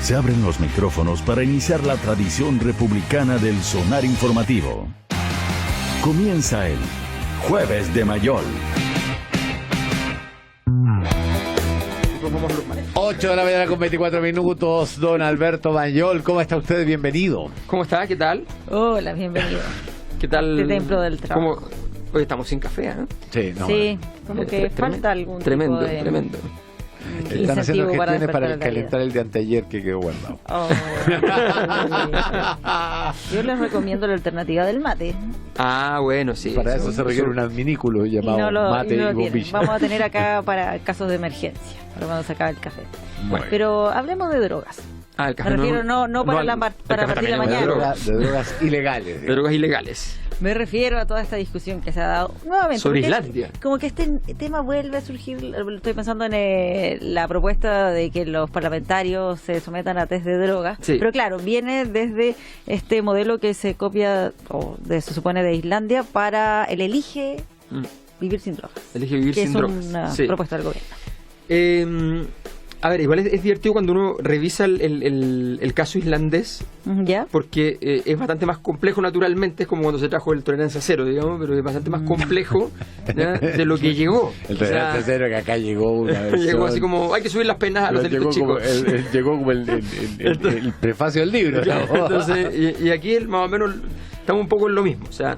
Se abren los micrófonos para iniciar la tradición republicana del sonar informativo. Comienza el Jueves de Mayol. 8 de la mañana con 24 minutos. Don Alberto Mayol, ¿cómo está usted? Bienvenido. ¿Cómo está? ¿Qué tal? Hola, bienvenido. ¿Qué tal? De Templo del Trabajo. Hoy estamos sin café, ¿eh? Sí, no, sí, como que falta algún tremendo, tipo de tremendo. Están haciendo incentivo gestiones para despertar la calentar el de anteayer que quedó guardado. Oh, yo les recomiendo la alternativa del mate. Ah, bueno, sí. Para eso se requiere un adminículo llamado mate y tienen. bombilla. Vamos a tener acá para casos de emergencia, para cuando se acabe el café. Bueno. Pero hablemos de drogas. Ah, el café. Me refiero no para partir de mañana. De drogas ilegales. De drogas ilegales. Me refiero a toda esta discusión que se ha dado nuevamente. Sobre Islandia. Como que este tema vuelve a surgir. Estoy pensando en la propuesta de que los parlamentarios se sometan a test de drogas. Sí. Pero claro, viene desde este modelo que se copia, se supone, de Islandia para el elige vivir sin drogas. Elige vivir sin drogas. Que es una Sí. propuesta del gobierno. A ver, igual es divertido cuando uno revisa el caso islandés, ¿Ya? porque es bastante más complejo naturalmente, es como cuando se trajo el tolerancia cero, digamos, pero es bastante más complejo, ¿ya?, de lo que llegó. El tolerancia cero que acá llegó una vez. Llegó así como, hay que subir las penas a los delitos chicos. Llegó como el prefacio del libro. ¿No? Entonces, y aquí más o menos estamos un poco en lo mismo, o sea,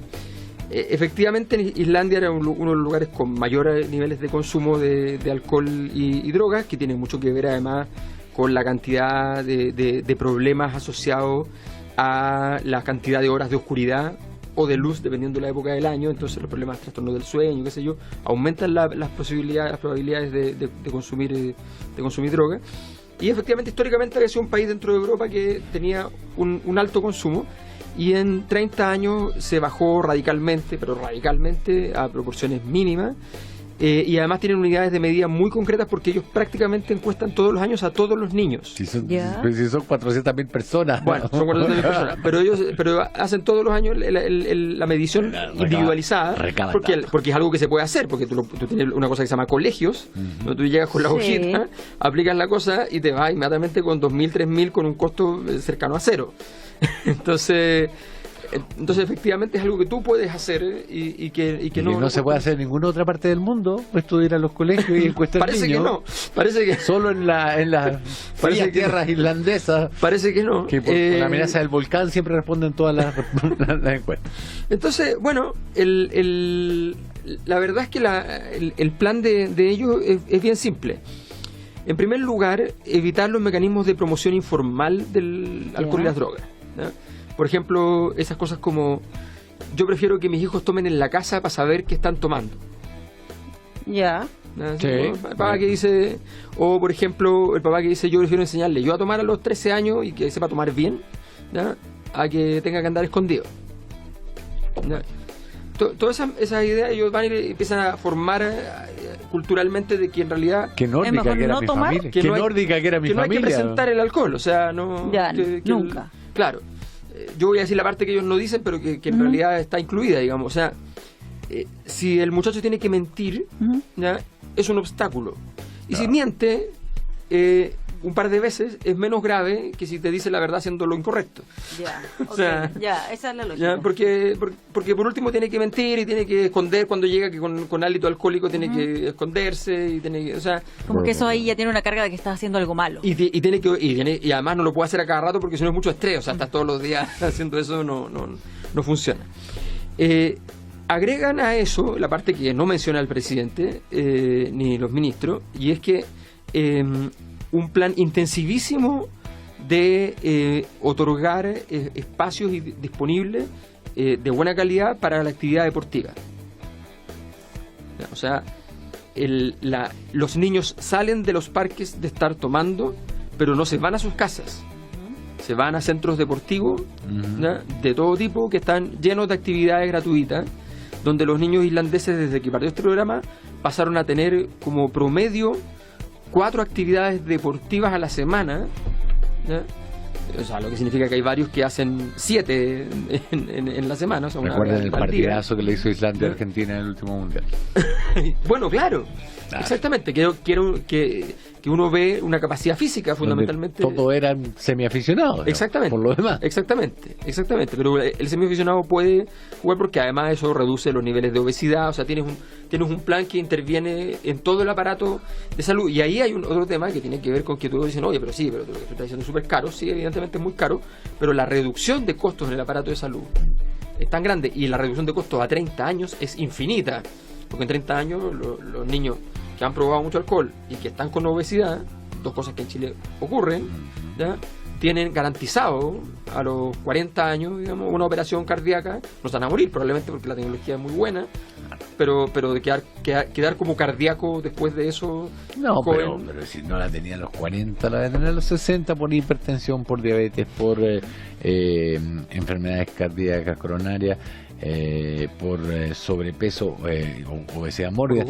efectivamente Islandia era uno de los lugares con mayores niveles de consumo de alcohol y drogas, que tiene mucho que ver además con la cantidad de problemas asociados a la cantidad de horas de oscuridad o de luz, dependiendo de la época del año. Entonces los problemas de trastornos del sueño, qué sé yo, aumentan las probabilidades de consumir droga. Y efectivamente históricamente había sido un país dentro de Europa que tenía un alto consumo, y en 30 años se bajó radicalmente, pero radicalmente a proporciones mínimas, y además tienen unidades de medida muy concretas porque ellos prácticamente encuestan todos los años a todos los niños. Si son 400.000 personas. Bueno, son 400.000 personas, pero hacen todos los años la medición individualizada, porque es algo que se puede hacer, porque tú tienes una cosa que se llama colegios, donde tú llegas con la hojita, aplicas la cosa y te vas inmediatamente con 2.000, 3.000 con un costo cercano a cero. Entonces efectivamente es algo que tú puedes hacer y que no se puede hacer en ninguna otra parte del mundo. Esto de ir a los colegios y encuestar niños. Parece que solo en las frías tierras irlandesas. Parece que no. Que por la amenaza del volcán siempre responden todas las encuestas. Entonces, bueno, la verdad es que el plan de ellos es bien simple. En primer lugar, evitar los mecanismos de promoción informal del alcohol y las drogas, ¿no? Por ejemplo, esas cosas como: yo prefiero que mis hijos tomen en la casa para saber qué están tomando. Ya. ¿No? Sí. El papá que dice, o por ejemplo, el papá que dice: yo prefiero enseñarle yo a tomar a los 13 años y que sepa tomar bien, ¿no?, a que tenga que andar escondido, ¿no? Todas esas ideas ellos van y empiezan a formar culturalmente de que en realidad que nórdica que era mi familia, que nórdica que era mi familia, no hay que presentar el alcohol, o sea, no ya, nunca. Claro, yo voy a decir la parte que ellos no dicen, pero que en realidad está incluida, digamos, o sea, si el muchacho tiene que mentir, ¿ya?, es un obstáculo, y si miente un par de veces es menos grave que si te dice la verdad haciendo lo incorrecto. Ya, okay. O sea, ya, esa es la lógica. Ya, porque por último tiene que mentir y tiene que esconder cuando llega, que con hálito alcohólico tiene que esconderse y tiene que, o sea, como que eso ahí ya tiene una carga de que estás haciendo algo malo. Y además no lo puede hacer a cada rato porque si no es mucho estrés, o sea, estás todos los días haciendo eso, no funciona. Agregan a eso la parte que no menciona el presidente ni los ministros, y es que un plan intensivísimo de otorgar espacios disponibles de buena calidad para la actividad deportiva. O sea, los niños salen de los parques de estar tomando, pero no se van a sus casas. Se van a centros deportivos, ¿no?, de todo tipo, que están llenos de actividades gratuitas, donde los niños islandeses, desde que partió este programa, pasaron a tener como promedio 4 actividades deportivas a la semana, ¿no? O sea, lo que significa que hay varios que hacen 7 en la semana. O sea, recuerden el partidazo que le hizo Islandia a Argentina en el último mundial. Bueno, claro. Exactamente, que uno ve una capacidad física fundamentalmente. Todos eran semiaficionados, ¿no? Exactamente. Por lo demás. Exactamente. Pero el semiaficionado puede jugar porque además eso reduce los niveles de obesidad. O sea, tienes un plan que interviene en todo el aparato de salud. Y ahí hay otro tema que tiene que ver con que todos dicen, oye, pero lo que tú estás diciendo es súper caro. Sí, evidentemente es muy caro, pero la reducción de costos en el aparato de salud es tan grande y la reducción de costos a 30 años es infinita. Porque en 30 años los niños que han probado mucho alcohol y que están con obesidad, dos cosas que en Chile ocurren, ¿ya? Tienen garantizado a los 40 años, digamos, una operación cardíaca. No se van a morir probablemente porque la tecnología es muy buena, pero de quedar como cardíaco después de eso. No, pero si no la tenía a los 40, la tenía a los 60 por hipertensión, por diabetes, por enfermedades cardíacas coronarias, por sobrepeso, obesidad mórbida.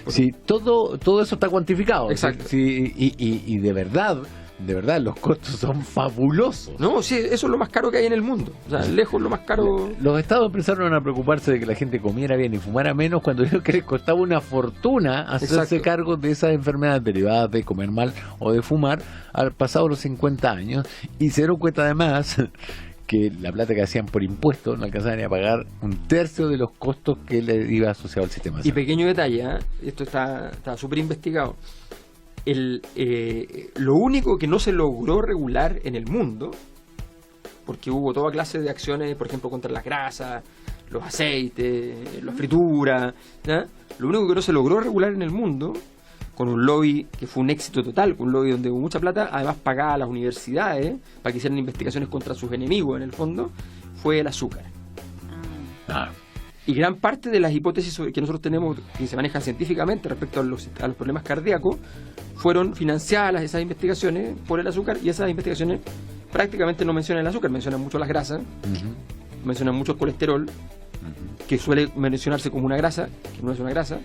Sí, todo eso está cuantificado. Exacto. Sí, y de verdad, los costos son fabulosos. No, sí, eso es lo más caro que hay en el mundo. O sea, lejos lo más caro. Los estados empezaron a preocuparse de que la gente comiera bien y fumara menos cuando vieron que les costaba una fortuna hacerse cargo de esas enfermedades derivadas de comer mal o de fumar al pasado los 50 años, y se dieron cuenta además que la plata que hacían por impuestos no alcanzaban a pagar un tercio de los costos que le iba asociado al sistema de salud. Y pequeño detalle, esto está súper investigado. Lo único que no se logró regular en el mundo, porque hubo toda clase de acciones, por ejemplo, contra las grasas, los aceites, las frituras, ¿ya? Lo único que no se logró regular en el mundo, con un lobby que fue un éxito total, con un lobby donde hubo mucha plata, además pagaba a las universidades para que hicieran investigaciones contra sus enemigos, en el fondo, fue el azúcar. Y gran parte de las hipótesis que nosotros tenemos, que se manejan científicamente respecto a los problemas cardíacos, fueron financiadas esas investigaciones por el azúcar, y esas investigaciones prácticamente no mencionan el azúcar, mencionan mucho las grasas, mencionan mucho el colesterol, que suele mencionarse como una grasa, que no es una grasa,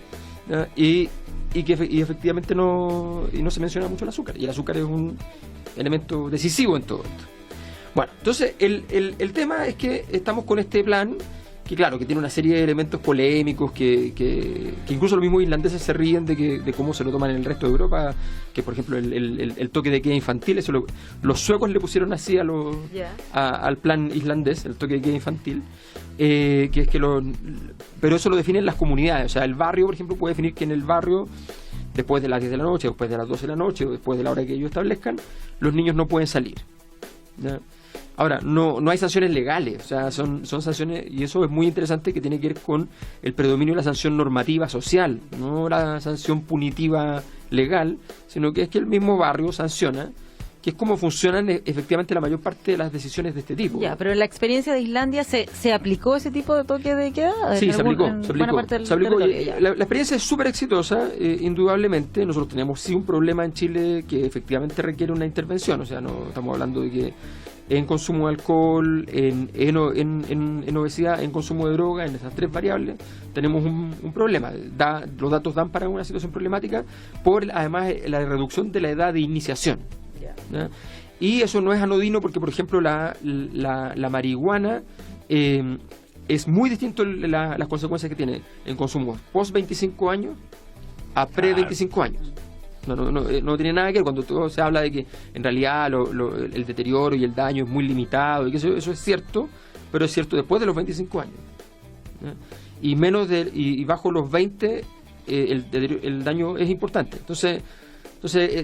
y efectivamente no se menciona mucho el azúcar, y el azúcar es un elemento decisivo en todo esto. Bueno, entonces el tema es que estamos con este plan que claro, que tiene una serie de elementos polémicos que incluso los mismos islandeses se ríen de cómo se lo toman en el resto de Europa, que por ejemplo el toque de queda infantil, eso los suecos le pusieron así al plan islandés, el toque de queda infantil, que es que pero eso lo definen las comunidades. O sea, el barrio, por ejemplo, puede definir que en el barrio, después de las 10 de la noche, después de las 12 de la noche, o después de la hora que ellos establezcan, los niños no pueden salir, ¿ya? Ahora, no hay sanciones legales, o sea, son sanciones, y eso es muy interesante, que tiene que ver con el predominio de la sanción normativa social, no la sanción punitiva legal, sino que es que el mismo barrio sanciona, que es como funcionan efectivamente la mayor parte de las decisiones de este tipo. Ya, pero en la experiencia de Islandia, ¿se aplicó ese tipo de toque de queda? Sí, se aplicó. La experiencia es súper exitosa, indudablemente. Nosotros tenemos sí un problema en Chile que efectivamente requiere una intervención, o sea, no estamos hablando de que en consumo de alcohol, en obesidad, en consumo de droga, en esas tres variables, tenemos un problema. Los datos dan para una situación problemática por, además, la reducción de la edad de iniciación. ¿Ya? Y eso no es anodino porque, por ejemplo, la marihuana es muy distinto las consecuencias que tiene en consumo post 25 años a pre 25 años. No tiene nada que ver cuando todo se habla de que en realidad el deterioro y el daño es muy limitado, y que eso es cierto, pero es cierto después de los 25 años, ¿ya? Y menos y bajo los 20 el daño es importante. Entonces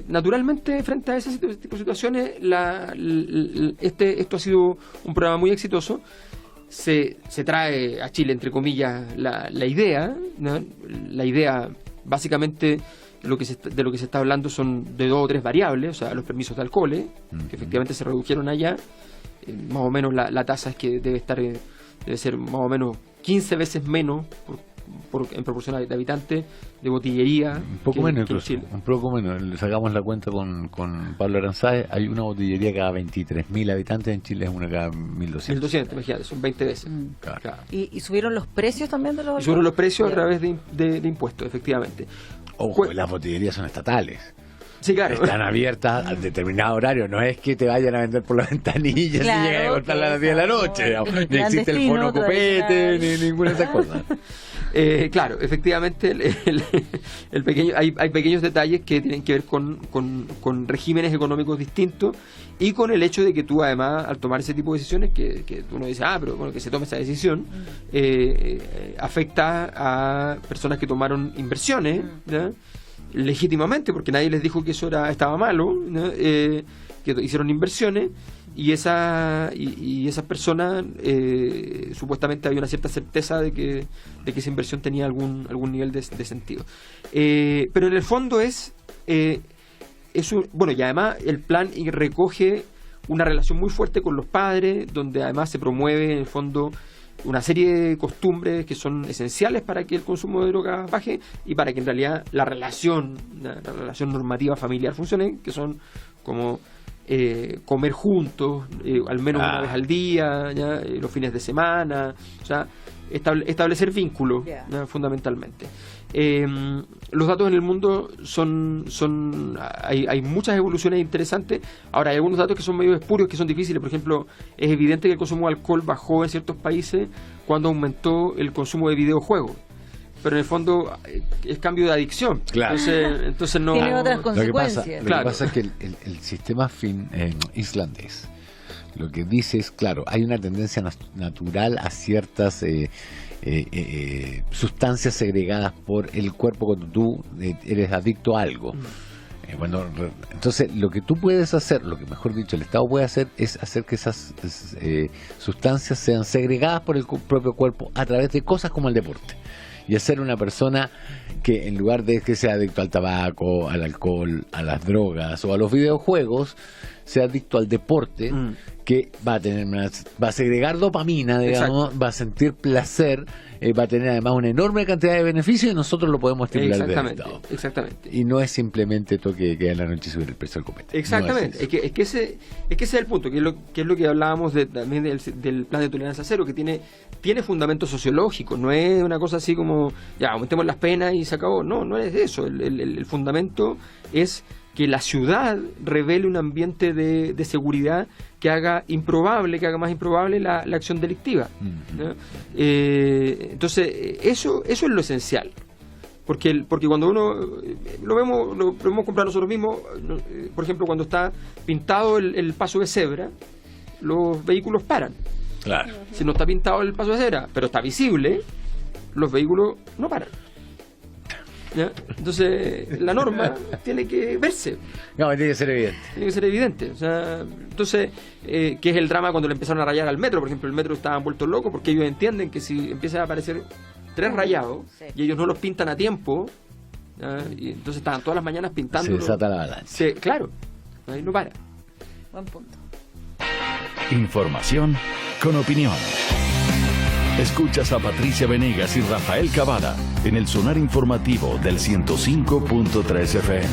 naturalmente, frente a ese tipo de situaciones, esto ha sido un programa muy exitoso. Se trae a Chile, entre comillas, la idea, ¿no? La idea, básicamente, de lo que se está hablando son de 2 o 3 variables, o sea, los permisos de alcohol, que efectivamente se redujeron allá. Más o menos la tasa es que debe ser más o menos 15 veces menos en proporción de habitantes de botillería. Un poco menos incluso, un poco menos. Sacamos la cuenta con Pablo Aranzáez, hay una botillería cada 23.000 habitantes, en Chile es una cada 1.200. 1.200, imagínate, son 20 veces. Claro. ¿Y subieron los precios también de los? Y subieron los precios a través de impuestos, efectivamente. Ojo, las botillerías son estatales. Sí, claro. Están abiertas a determinado horario, no es que te vayan a vender por la ventanilla, claro, si llegan a cortarla a las 10 de la noche, ni existe el fono copete, ni ninguna de esas cosas. Claro, efectivamente el pequeño, hay pequeños detalles que tienen que ver con regímenes económicos distintos y con el hecho de que tú además al tomar ese tipo de decisiones que uno dice, pero bueno, que se tome esa decisión, afecta a personas que tomaron inversiones, ¿ya? Legítimamente, porque nadie les dijo que eso estaba malo, ¿no? Que hicieron inversiones y esas personas supuestamente había una cierta certeza de que esa inversión tenía algún nivel de sentido, pero en el fondo es bueno, y además el plan recoge una relación muy fuerte con los padres, donde además se promueve en el fondo una serie de costumbres que son esenciales para que el consumo de drogas baje y para que en realidad la relación normativa familiar funcione, que son como comer juntos, al menos una vez al día, ¿ya? Los fines de semana, o sea, establecer vínculos, ¿ya? Fundamentalmente. Los datos en el mundo hay muchas evoluciones interesantes. Ahora hay algunos datos que son medio espurios, que son difíciles. Por ejemplo, es evidente que el consumo de alcohol bajó en ciertos países cuando aumentó el consumo de videojuegos, pero en el fondo es cambio de adicción. Claro. Entonces no tiene otras consecuencias. Lo que pasa es que el sistema islandés lo que dice es, claro, hay una tendencia natural a ciertas sustancias segregadas por el cuerpo cuando tú eres adicto a algo. Entonces lo que tú puedes hacer, lo que mejor dicho el Estado puede hacer, es hacer que esas sustancias sean segregadas por el propio cuerpo a través de cosas como el deporte, y hacer una persona que en lugar de que sea adicto al tabaco, al alcohol, a las drogas o a los videojuegos, sea adicto al deporte, que va a segregar dopamina, digamos. Exacto. Va a sentir placer, va a tener además una enorme cantidad de beneficios y nosotros lo podemos estimular desde el Estado. Exactamente. Y no es simplemente toque que en la noche subir el precio del copete. Exactamente. No es que ese es el punto, que es lo que hablábamos también del plan de tolerancia cero, que tiene fundamento sociológico, no es una cosa así como, ya, aumentemos las penas y se acabó. No es eso. El fundamento es que la ciudad revele un ambiente de seguridad que haga más improbable la acción delictiva, ¿no? Entonces eso es lo esencial, porque cuando uno lo podemos comprar nosotros mismos, por ejemplo, cuando está pintado el paso de cebra, los vehículos paran. Claro. Si no está pintado el paso de cebra, pero está visible, los vehículos no paran. ¿Ya? Entonces la norma tiene que verse. No, tiene que ser evidente. Tiene que ser evidente. O sea, entonces, ¿qué es el drama cuando le empezaron a rayar al metro? Por ejemplo, el metro estaban vueltos locos porque ellos entienden que si empiezan a aparecer 3 rayados y ellos no los pintan a tiempo, ¿ya? Y entonces estaban todas las mañanas pintando. Se desata la avalancha. Claro, ahí no para. Buen punto. Información con opinión. Escuchas a Patricia Venegas y Rafael Cavada en el Sonar Informativo del 105.3 FM.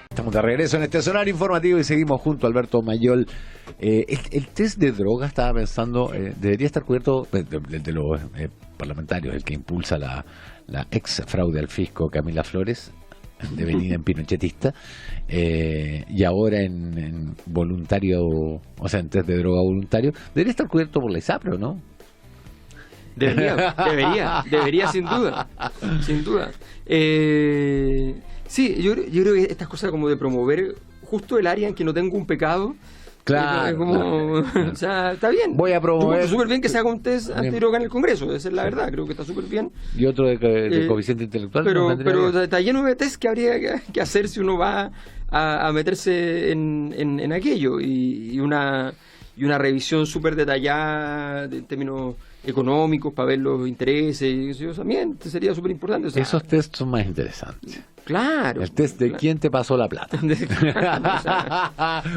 Estamos de regreso en este Sonar Informativo y seguimos junto a Alberto Mayol. El test de droga, estaba pensando, debería estar cubierto de los parlamentarios, el que impulsa la ex fraude al fisco Camila Flores, devenida en pinochetista, y ahora en voluntario, o sea, en test de droga voluntario, debería estar cubierto por la ISAPRE, ¿no? Debería sin duda. Sí, yo creo que estas cosas como de promover justo el área en que no tengo un pecado. Claro. Es como, o sea, está bien. Voy a promover. Súper bien que se haga un test antidroga en el Congreso, esa es la verdad, creo que está súper bien. Y otro de coeficiente intelectual. Pero está lleno de test que habría que hacer si uno va a meterse en aquello. Y una revisión súper detallada en términos económicos para ver los intereses y eso también sería súper importante. O sea, esos test son más interesantes. Claro. El test de quién te pasó la plata.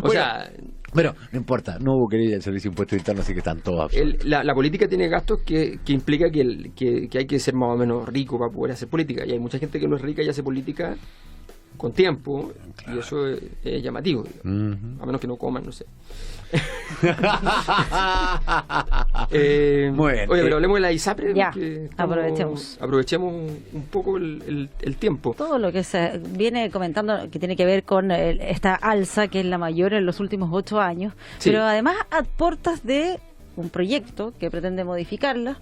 o sea, pero no importa, no hubo querella del Servicio de Impuestos Internos, así que están todos la política tiene gastos que implica que hay que ser más o menos rico para poder hacer política. Y hay mucha gente que no es rica y hace política con tiempo, claro. Y eso es llamativo, a menos que no coman, no sé. Muy bien. Oye, pero hablemos de la ISAPRE. Ya, aprovechemos un poco el tiempo. Todo lo que se viene comentando que tiene que ver con esta alza, que es la mayor en los últimos 8 años, sí. Pero además a puertas de un proyecto que pretende modificarla,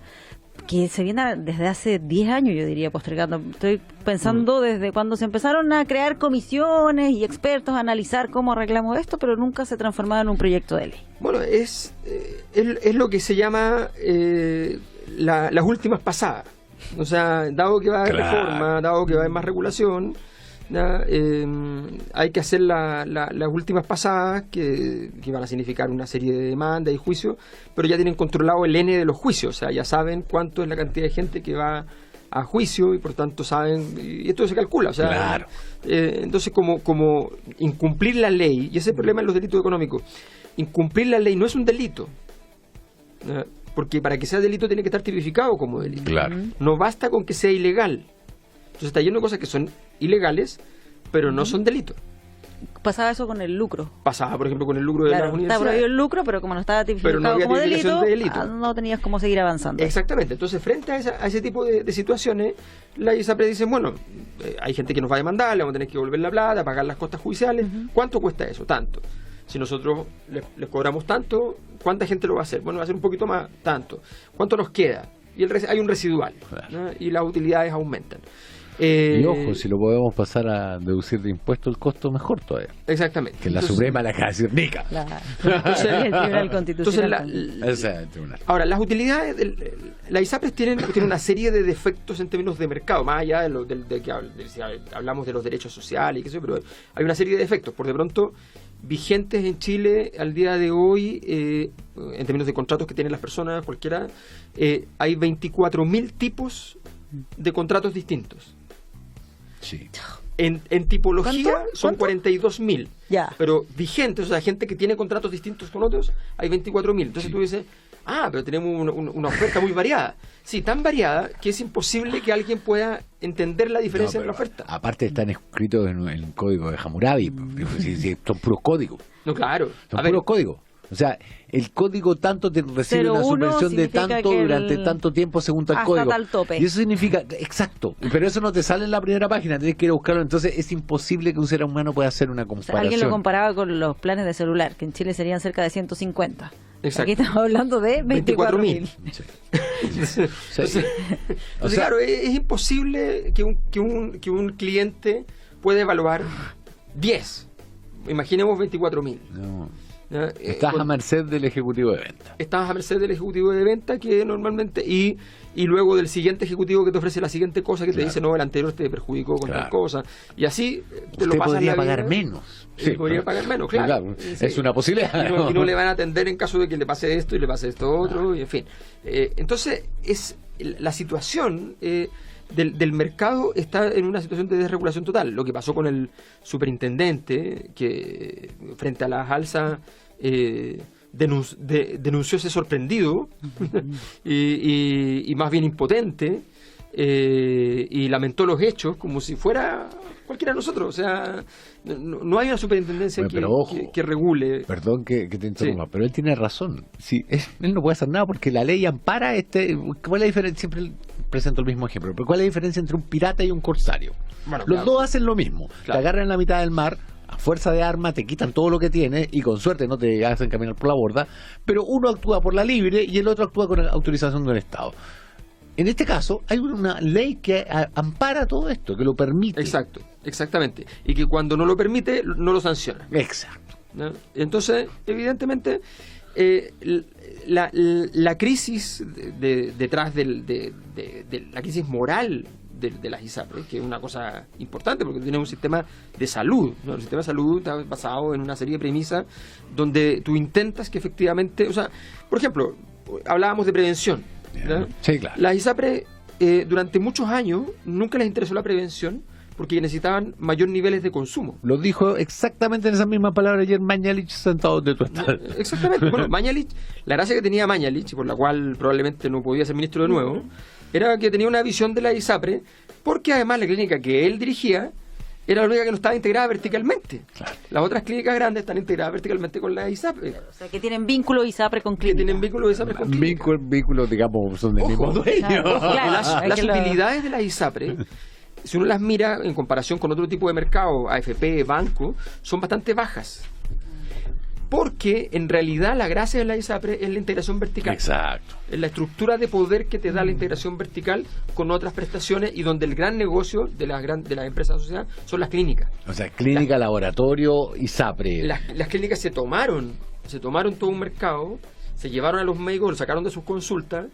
que se viene desde hace 10 años, yo diría, postergando. Estoy pensando desde cuando se empezaron a crear comisiones y expertos a analizar cómo arreglamos esto, pero nunca se transformaba en un proyecto de ley. Bueno, es lo que se llama las últimas pasadas. O sea, dado que va a haber reforma, dado que va a haber más regulación, hay que hacer las últimas pasadas que van a significar una serie de demandas y juicios, pero ya tienen controlado el N de los juicios, o sea, ya saben cuánto es la cantidad de gente que va a juicio y por tanto saben, y esto se calcula, o sea, entonces como incumplir la ley, y ese es el problema en los delitos económicos, incumplir la ley no es un delito, porque para que sea delito tiene que estar tipificado como delito. Claro. No basta con que sea ilegal. Entonces está lleno de cosas que son ilegales, pero no son delitos. Pasaba eso con el lucro. Pasaba, por ejemplo, con el lucro de las Estaba universidades. prohibido el lucro, pero como no estaba tipificado no había como tipificación de delito. no tenías cómo seguir avanzando. Exactamente. Entonces, frente a ese tipo de situaciones, la ISAPRE dice, bueno, hay gente que nos va a demandar, le vamos a tener que devolver la plata, pagar las costas judiciales. ¿Cuánto cuesta eso? Tanto. Si nosotros les cobramos tanto, ¿cuánta gente lo va a hacer? Bueno, va a ser un poquito más, tanto. ¿Cuánto nos queda? Y hay un residual, ¿no? Y las utilidades aumentan. Y ojo, si lo podemos pasar a deducir de impuesto el costo, mejor todavía. Exactamente. Que la Suprema la acaba de decir, nica. Entonces, el Tribunal Constitucional. Ahora, las utilidades, la ISAPRES tiene una serie de defectos en términos de mercado, más allá de que si hablamos de los derechos sociales y qué sé yo, pero hay una serie de defectos. Por de pronto, vigentes en Chile al día de hoy, en términos de contratos que tienen las personas, cualquiera, hay 24.000 tipos de contratos distintos. Sí. En tipología son 42.000. Ya. Pero vigentes, o sea, gente que tiene contratos distintos con otros, hay 24.000. Entonces tú dices, pero tenemos una oferta muy variada. Sí, tan variada que es imposible que alguien pueda entender la diferencia en la oferta. Aparte están escritos en el código de Hammurabi. Son puros códigos. No, claro. Son puros códigos. O sea, el código tanto te recibe una subvención de tanto durante tanto tiempo según tal código. Tal tope. Y eso significa, exacto, pero eso no te sale en la primera página, tienes que ir a buscarlo. Entonces es imposible que un ser humano pueda hacer una comparación. Alguien lo comparaba con los planes de celular, que en Chile serían cerca de 150. Exacto. Aquí estamos hablando de 24.000. Entonces, claro, es imposible que un cliente pueda evaluar 10. Imaginemos 24.000. No. Estás a merced del ejecutivo de venta. Estás a merced del ejecutivo de venta que normalmente y luego del siguiente ejecutivo que te ofrece la siguiente cosa que te dice, no, el anterior te perjudicó con tal cosa. Y así te lo pasas. Podría pagar menos. Podría pagar menos, claro. Sí. Es una posibilidad. Y no le van a atender en caso de que le pase esto y le pase esto otro, y en fin. Entonces, es la situación del mercado está en una situación de desregulación total. Lo que pasó con el superintendente, que frente a las alzas denuncióse sorprendido y más bien impotente, y lamentó los hechos como si fuera cualquiera de nosotros. O sea, no hay una superintendencia que regule. Perdón que te interrumpa, pero él tiene razón. Sí, él no puede hacer nada porque la ley ampara ¿cuál es la diferencia? Siempre presento el mismo ejemplo, pero ¿cuál es la diferencia entre un pirata y un corsario? Bueno, los dos hacen lo mismo. Claro. Te agarran en la mitad del mar, a fuerza de arma te quitan todo lo que tienes y con suerte no te hacen caminar por la borda, pero uno actúa por la libre y el otro actúa con la autorización del Estado. En este caso hay una ley que ampara todo esto, que lo permite. Exacto, exactamente. Y que cuando no lo permite, no lo sanciona. Exacto. ¿No? Entonces, evidentemente, la crisis detrás de la crisis moral de las ISAPRES, que es una cosa importante porque tiene un sistema de salud, ¿no? El sistema de salud está basado en una serie de premisas donde tú intentas que efectivamente, o sea, por ejemplo, hablábamos de prevención, ¿no? Sí, claro. Las ISAPRES durante muchos años nunca les interesó la prevención porque necesitaban mayor niveles de consumo. Lo dijo exactamente en esas mismas palabras ayer Mañalich sentado donde tú estás. Exactamente. Bueno, Mañalich, la gracia que tenía Mañalich, por la cual probablemente no podía ser ministro de nuevo, era que tenía una visión de la ISAPRE, porque además la clínica que él dirigía era la única que no estaba integrada verticalmente. Claro. Las otras clínicas grandes están integradas verticalmente con la ISAPRE. Claro, o sea, que tienen vínculo ISAPRE con clínica. Que tienen vínculo ISAPRE con clínica. Vínculos, digamos, son del mismo dueño. Claro, las utilidades de la ISAPRE, si uno las mira en comparación con otro tipo de mercado, AFP, banco, son bastante bajas. porque en realidad la gracia de la ISAPRE es la integración vertical. Exacto. Es la estructura de poder que te da la integración vertical con otras prestaciones, y donde el gran negocio de las empresas asociadas son las clínicas. O sea, clínica, laboratorio, ISAPRE. Las clínicas se tomaron todo un mercado, se llevaron a los médicos, lo sacaron de sus consultas,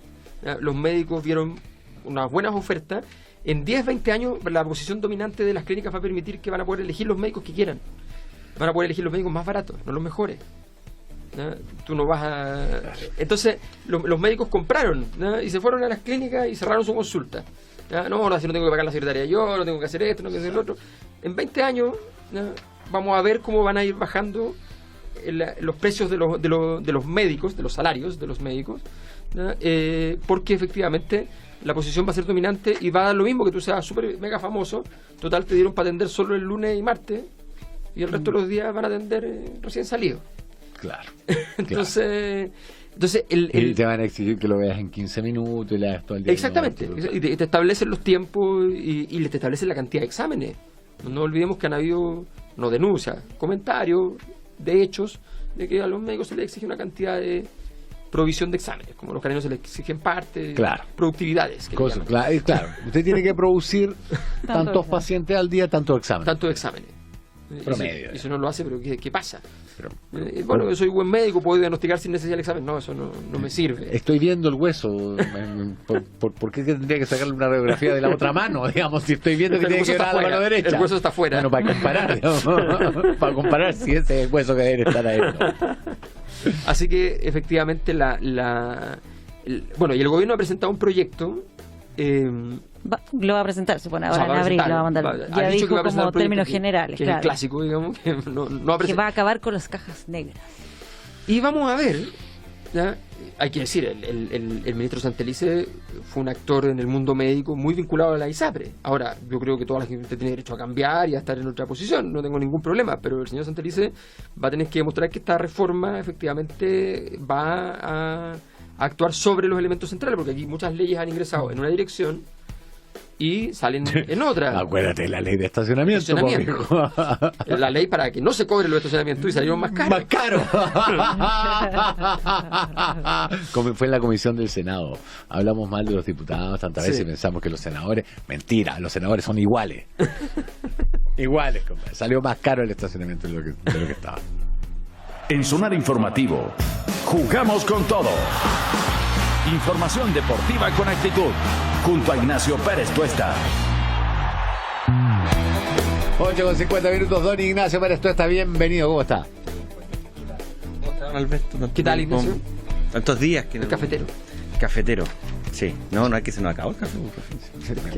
los médicos vieron unas buenas ofertas. En 10, 20 años la posición dominante de las clínicas va a permitir que van a poder elegir los médicos que quieran. Van a poder elegir los médicos más baratos, no los mejores. Tú no vas a... Entonces los médicos compraron, y se fueron a las clínicas y cerraron su consulta. No, ahora si no tengo que pagar la secretaria yo, no tengo que hacer esto, no tengo que hacer lo otro. En 20 años vamos a ver cómo van a ir bajando los precios de los médicos, de los salarios de los médicos, porque efectivamente la posición va a ser dominante y va a dar lo mismo que tú seas súper mega famoso. Total, te dieron para atender solo el lunes y martes, y el resto de los días van a atender recién salido. Claro. Entonces y te van a exigir que lo veas en 15 minutos y le hagas todo el día. Exactamente. Y te establecen los tiempos y te establecen la cantidad de exámenes. No olvidemos que han habido, no denuncias, comentarios de hechos de que a los médicos se les exige una cantidad de provisión de exámenes, como los caninos se les exigen parte, claro, productividades. Claro, usted tiene que producir tantos pacientes al día, tantos exámenes. Promedio. Y si no lo hace, pero ¿qué pasa? Bueno, yo soy buen médico, puedo diagnosticar sin necesidad del examen. No, eso no me sirve. Estoy viendo el hueso. ¿Por qué tendría que sacarle una radiografía de la otra mano? Digamos, si estoy viendo que tiene que quedar la mano derecha. El hueso está fuera. Bueno, para comparar, digamos, para comparar si ese es el hueso que debe estar ahí. Así que, efectivamente, bueno, y el gobierno ha presentado un proyecto. Lo va a presentar, supone, ahora en abril lo va a mandar. Ya dijo como términos generales, que claro. Es el clásico, digamos, que que va a acabar con las cajas negras. Y vamos a ver, hay que decir, el ministro Santelice fue un actor en el mundo médico muy vinculado a la ISAPRE. Ahora, yo creo que toda la gente tiene derecho a cambiar y a estar en otra posición, no tengo ningún problema, pero el señor Santelice va a tener que demostrar que esta reforma efectivamente va a actuar sobre los elementos centrales, porque aquí muchas leyes han ingresado en una dirección y salen en otra. Acuérdate, la ley de estacionamiento. La ley para que no se cobre los estacionamientos y salieron más caros. ¡Más caro! Como fue en la comisión del Senado. Hablamos mal de los diputados tantas veces y pensamos que los senadores... Mentira, los senadores son iguales. Iguales, compadre. Salió más caro el estacionamiento de lo que estaba. En Sonar Informativo, jugamos con todo. Información deportiva con actitud, junto a Ignacio Pérez Tuesta. 8:50 don Ignacio Pérez Tuesta, bienvenido, ¿cómo está? ¿Cómo está, don Alberto? ¿Qué tal, Ignacio? Tantos días que el cafetero. Cafetero, sí. No es que se nos acabó el café.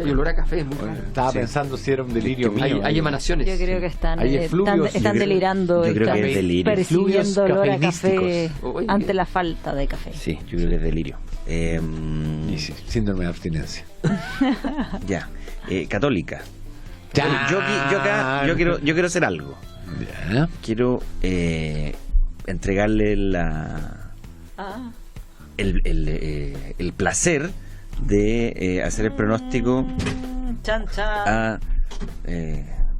Hay olor a café, es muy raro. Estaba pensando si era un delirio mío. Hay emanaciones. Yo creo que están están delirando. Yo creo que es delirio. Percibiendo olor a café Oye, ante la falta de café. Sí, yo creo que es delirio. Y sí, síndrome de abstinencia. Ya. Católica. Ya. Yo quiero hacer algo. Ya. Quiero entregarle el placer de hacer el pronóstico a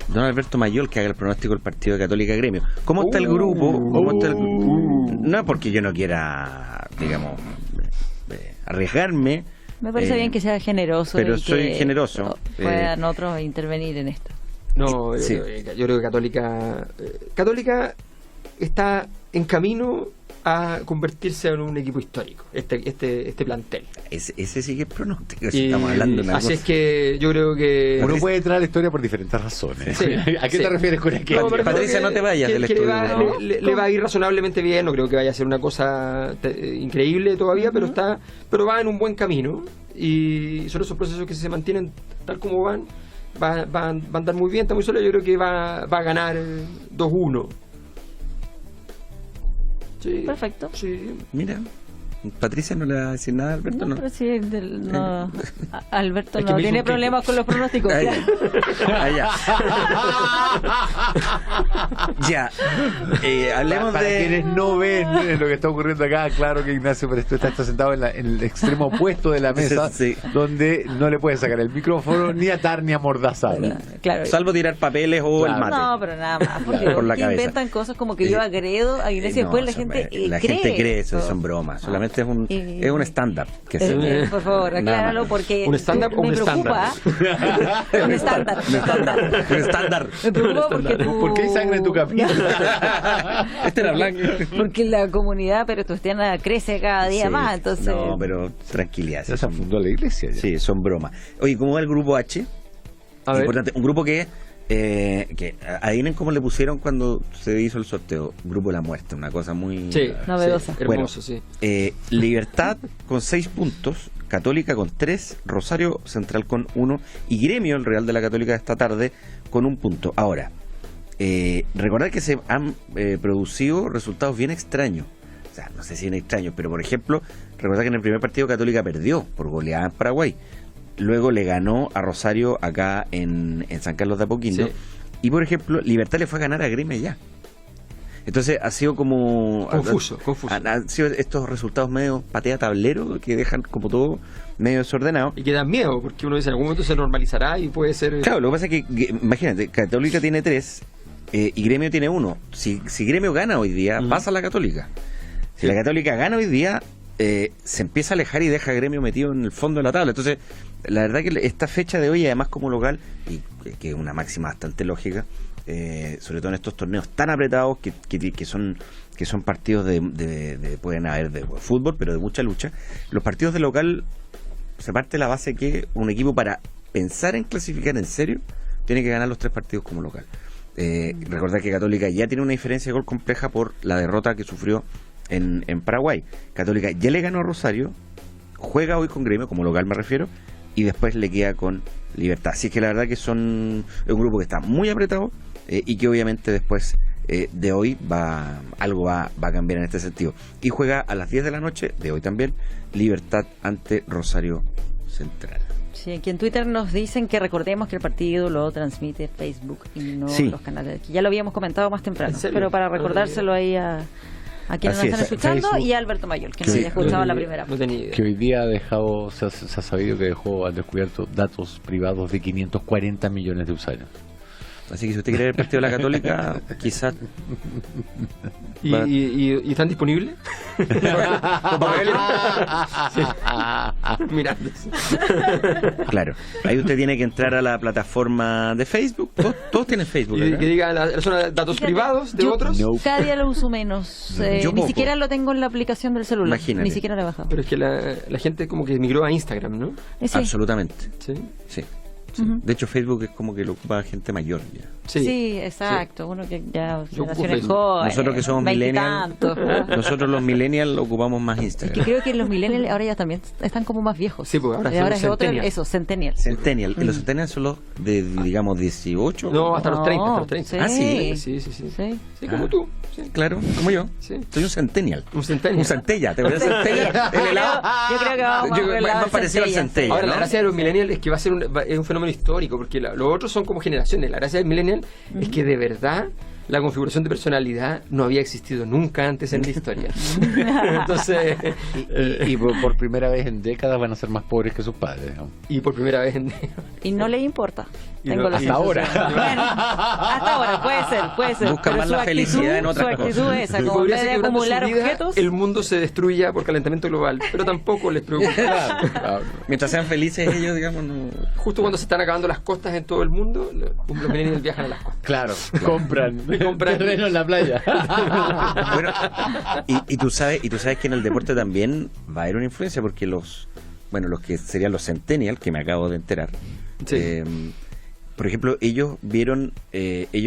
don Alberto Mayol, que haga el pronóstico del partido de Católica Gremio. ¿Cómo está el grupo? No porque yo no quiera, digamos, arriesgarme. Me parece bien que sea generoso. Pero y soy que generoso. Puedan otros intervenir en esto. No, sí. Yo creo que Católica está en camino a convertirse en un equipo histórico, este plantel. Ese sí que es pronóstico, estamos hablando de una así cosa. es que yo creo que... Uno puede entrar a la historia por diferentes razones. Sí, ¿A qué te refieres con aquello? Patricia, no te vayas del estudio. Le va a ir razonablemente bien, no creo que vaya a ser una cosa increíble todavía, pero va en un buen camino, y son esos procesos que si se mantienen tal como van a andar muy bien, está muy sólido. Yo creo que va a ganar 2-1. Sí, perfecto. Sí. Mira, Patricia no le va a decir nada a Alberto, ¿no? Pero sí, Alberto Es que no me hizo tiene un problemas con los pronósticos. Ah, ya. ya. Ya. Hablemos Para de... quienes no ven lo que está ocurriendo acá, claro que Ignacio Presto está sentado en el extremo opuesto de la mesa, Sí. donde no le puede sacar el micrófono, ni atar ni amordazar. Claro. Salvo tirar papeles o el mate. No, pero nada más. Porque Por la cabeza. inventan cosas como que yo agredo a Ignacio y después la gente cree eso, son bromas. Solamente es un stand-up. Que se... Por favor, acláralo porque ¿Un stand-up o un me preocupa. Un estándar. Un estándar. Me preocupa porque ¿Por qué hay sangre en tu capilla? Este era blanco. Porque la comunidad perotustiana crece cada día más, entonces... No, pero tranquilidad. Ya se fundó la iglesia. Ya. Sí, son bromas. Oye, ¿cómo va el grupo H? A ver. Importante, un grupo que adivinen cómo le pusieron cuando se hizo el sorteo. Grupo de la muerte, una cosa muy novedosa. Sí, hermoso, sí. Libertad con 6 puntos, Católica con 3, Rosario Central con 1 y Gremio, el Real de la Católica, esta tarde con 1 punto. Ahora, recordad que se han producido resultados bien extraños. O sea, no sé si bien extraños, pero por ejemplo, recordad que en el primer partido Católica perdió por goleada en Paraguay. Luego le ganó a Rosario acá en San Carlos de Apoquindo. Sí. Y por ejemplo, Libertad le fue a ganar a Gremio ya. Entonces ha sido como... Confuso. Han sido estos resultados medio patea tablero que dejan como todo medio desordenado. Y que dan miedo, porque uno dice en algún momento se normalizará y puede ser... Claro, lo que pasa es que imagínate, Católica tiene 3 y Gremio tiene 1. Si Gremio gana hoy día, pasa a la Católica. Si la Católica gana hoy día, se empieza a alejar y deja a Gremio metido en el fondo de la tabla. Entonces, la verdad que esta fecha de hoy, además como local, y que es una máxima bastante lógica, sobre todo en estos torneos tan apretados que son partidos de pueden haber de fútbol, pero de mucha lucha, los partidos de local se parte de la base que un equipo, para pensar en clasificar en serio, tiene que ganar los 3 partidos como local. Recordad que Católica ya tiene una diferencia de gol compleja por la derrota que sufrió en Paraguay. Católica ya le ganó a Rosario, juega hoy con Gremio, como local me refiero, y después le queda con Libertad. Así que la verdad que es un grupo que está muy apretado y que obviamente después de hoy algo va a cambiar en este sentido. Y juega a las 10 de la noche de hoy también Libertad ante Rosario Central. Sí, aquí en Twitter nos dicen que recordemos que el partido lo transmite Facebook y no los canales. Ya lo habíamos comentado más temprano, pero para recordárselo ahí a quienes nos están escuchando, Facebook, y a Alberto Mayor, que no había escuchado la primera. No tenía idea. Que hoy día se ha sabido que dejó al descubierto datos privados de 540 millones de usuarios. Así que si usted quiere ver el partido de la Católica, quizás... ¿Y están disponibles? Mira. Claro, ahí usted tiene que entrar a la plataforma de Facebook. Todos tienen Facebook, Y ¿verdad? que diga la zona de datos privados de otros. No. Cada día lo uso menos. Yo Ni poco. siquiera lo tengo en la aplicación del celular. Imagínate. Ni siquiera lo he bajado. Pero es que la gente como que migró a Instagram, ¿no? Sí. Absolutamente, Sí. sí. De hecho, Facebook es como que lo ocupa gente mayor ya. Sí, exacto. Uno que ya Yo ocupo generaciones Facebook. jóvenes. Nosotros que somos veintitantos, millennials, ¿verdad? nosotros los millennials ocupamos más Que Instagram. creo que los millennials ahora ya también están como más viejos. Sí, porque ahora son es otro, centennials. eso, centennial. Centennial. Y los centennials son los de, digamos, 18. No, hasta los 30, hasta No, los 30. sí. Ah, sí. Sí. Sí. Sí, como tú. Sí. Claro, como yo. Sí. Soy un centennial. Un centennial. Un centella. ¿Te acuerdas de centella? El helado. Yo creo que vamos Yo- por el lado más del parecido al centella. Ahora, ¿no? la gracia de los millennials es que va a ser es un fenómeno histórico, porque los otros son como generaciones. La gracia del millennial es que de verdad la configuración de personalidad no había existido nunca antes en la historia. Entonces, Y por primera vez en décadas van a ser más pobres que sus padres, digamos. y por primera vez Y no le importa. Y Tengo no- la hasta sensación. ahora. Bueno, hasta ahora, puede ser. Busca Pero más su la actitud- felicidad en otras Su actitud cosas. es esa, como en podría vez ser de que durante acumular su vida objetos. el mundo se destruya por calentamiento global, pero tampoco les preocupa. Claro. Mientras sean felices ellos, digamos, no... Justo cuando se están acabando las costas en todo el mundo, los millennials viajan a las costas. Claro, compran terreno en la playa. Bueno, y tú sabes que en el deporte también va a haber una influencia, porque los que serían los centennials, que me acabo de enterar, Sí. por ejemplo, ellos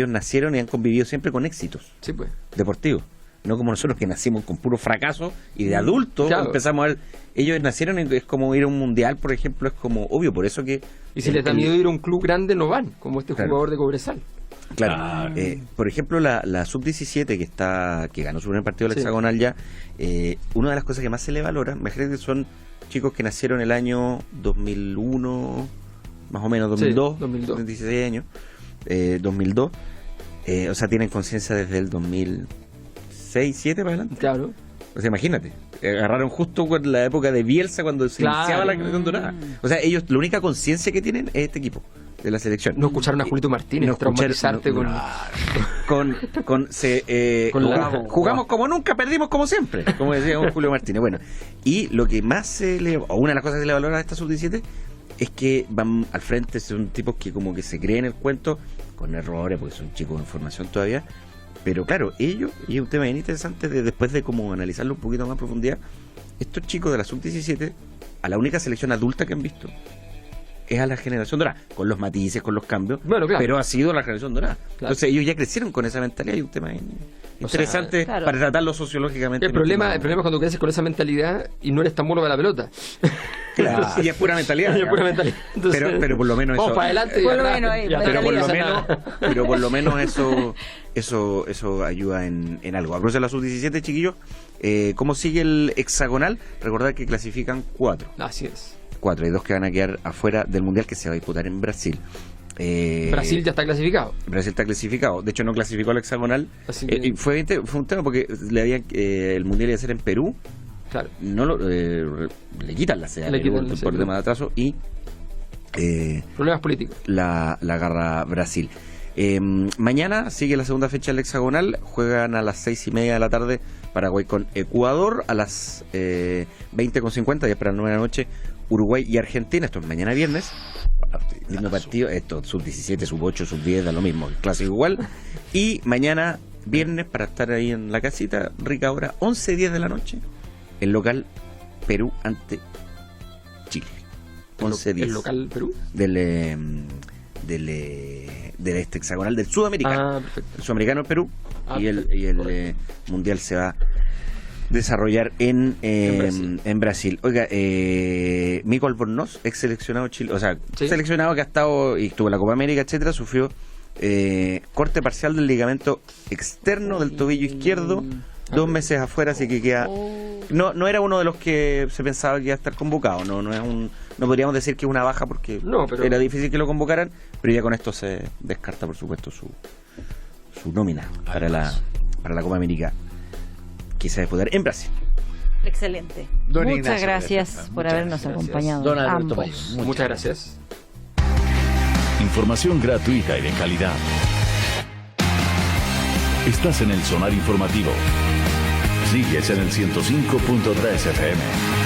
nacieron y han convivido siempre con éxitos Sí, pues. deportivos, no como nosotros que nacimos con puro fracaso y de adultos Claro. empezamos a ver, ellos nacieron y es como ir a un mundial, por ejemplo, es como obvio, por eso que Y si les da miedo ir a un club grande, no van, como este Claro. jugador de Cobresal. Claro. Por ejemplo, la sub-17 que ganó su primer partido del hexagonal ya, una de las cosas que más se le valora, imagínate que son chicos que nacieron el año 2001, más o menos 2002, 16 años, 2002, o sea, tienen conciencia desde el 2006, 2007 para adelante. Claro. O sea, imagínate, agarraron justo con la época de Bielsa cuando se iniciaba la generación dorada. O sea, ellos, la única conciencia que tienen es este equipo de la selección. No escucharon a Julito Martínez, no traumatizarte jugamos como nunca, perdimos como siempre, como decía Julio Martínez. Bueno, y lo que más una de las cosas que se le valora a esta sub-17 es que van al frente, son tipos que como que se creen el cuento, con errores, porque son chicos en formación todavía. Pero claro, ellos, y es un tema bien interesante después de como analizarlo un poquito más en profundidad, estos chicos de la sub-17, a la única selección adulta que han visto es a la generación dorada, con los matices, con los cambios, bueno, claro, pero ha sido la generación dorada. Claro. Entonces ellos ya crecieron con esa mentalidad y un tema interesante, claro, para tratarlo sociológicamente. El problema es cuando creces con esa mentalidad y no eres tan bueno para la pelota. Claro, y es pura mentalidad. Entonces, pero por lo menos eso. Para adelante pero por lo menos eso ayuda en algo. A propósito de la sub-17, chiquillos, ¿cómo sigue el hexagonal? Recordad que clasifican 4. Así es. 4, hay 2 que van a quedar afuera del mundial que se va a disputar en Brasil. Brasil ya está clasificado. Brasil está clasificado. De hecho, no clasificó al hexagonal. Y fue un tema porque el mundial iba a ser en Perú. Claro. No le quitan la sede por tema de atraso y problemas políticos. La agarra Brasil. Mañana sigue la segunda fecha del hexagonal. Juegan a las 6:30 de la tarde Paraguay con Ecuador, a las 20:50, ya para las 9 de la noche Uruguay y Argentina. Esto es mañana viernes. Lindo partido. Esto sub-17, sub-8, sub-10, da lo mismo, el clásico igual. Y mañana viernes, para estar ahí en la casita, rica hora, 11:10 de la noche, el local Perú ante Chile. 11:10. ¿El local Perú? Del este hexagonal del sudamericano. Perfecto. El sudamericano es Perú y el mundial se va a desarrollar en Brasil. Oiga, Mico Albornoz, ex seleccionado Chile, o sea, seleccionado que ha estado y estuvo en la Copa América, etcétera, sufrió corte parcial del ligamento externo del tobillo izquierdo, 2 meses afuera, así que queda. No era uno de los que se pensaba que iba a estar convocado, no podríamos decir que es una baja porque era difícil que lo convocaran, pero ya con esto se descarta, por supuesto, su nómina para la Copa América que se va a disputar en Brasil. Excelente. Muchas gracias por habernos acompañado. Don Alberto Mayo, muchas gracias. Información gratuita y de calidad. Estás en el Sonar Informativo. Sigues en el 105.3 FM.